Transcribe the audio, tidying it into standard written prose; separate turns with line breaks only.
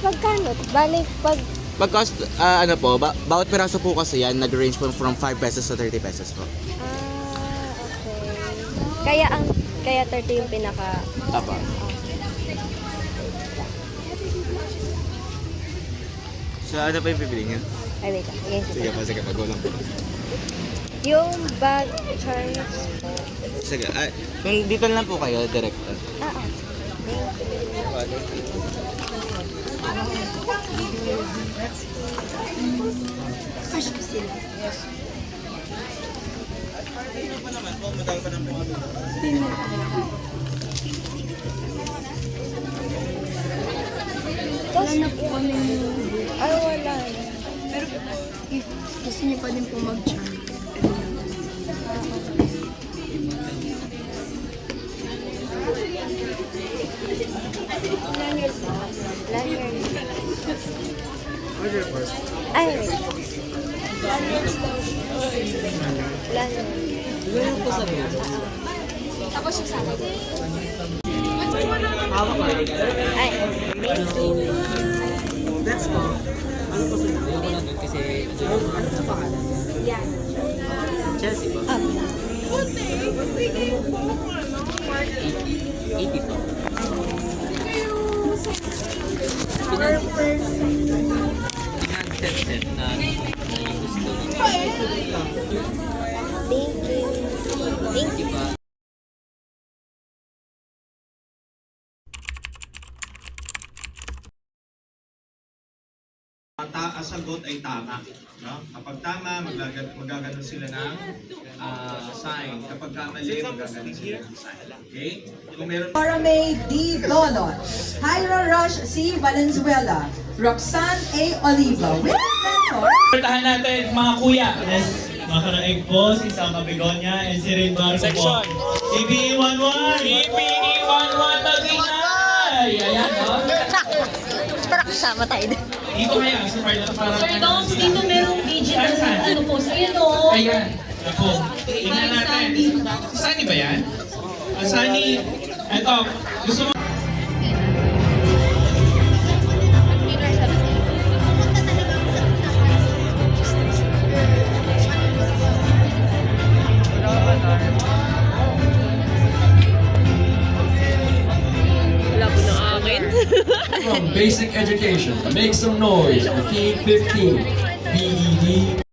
Pagkano? Bale, pag...
Pag cost, ano po, bawat piraso po kasi yan, nag-range po from 5 pesos to 30 pesos po.
Okay. Kaya 30 yung pinaka...
Tapa. So, ano pa yung pipili niyo?
Ay, wait lang. Again,
Sige po, sige, pag-ulang po.
yung bag charms po.
Sige, kung dito lang po kayo, direct.
Fresh pa sila.
Yes. Ano pa naman po? Madami pa naman po.
Wala na po kami.
Ay, wala.
Pero if gusto niyo pa din po mag-charm,
Lanyard po. Lanyard.
Order first.
Ay, wait. Lanyard.
Ganyan po sa mga.
Tapos yung sa akin.
Hawak ko.
Ay,
That's all. Ano po sa inyo? Ayoko lang doon kasi ano sa pangalan?
yan.
Chelsea po. 80 po. Pinag-set na yung gusto.
Thank you. Thank you.
Diba?
Ang sagot ay tama. No? Kapag tama, magaganon sila ng sign. Kapag mali, magaganon sila ng sign. Okay? Kung meron
May D. Dolon, Hyra Rush C. Valenzuela, Roxanne A. Oliva, with mentor.
Portahan natin mga kuya. Yes, mga kanaig po, si Samba Begonia and si Rin Barco po. CBE 11! CBE 11 mag-ingay! Ayan, no?
Tara, kasama tayo din.
Dito kaya, sa part na parang...
Sir Doms, dito merong BGR sa ano po, sa ino.
Ayan, ako. Tingnan natin. Sunny ba yan? Sunny, eto, gusto mo...
Labo na akin.
From basic education, make some noise for Team 15, PED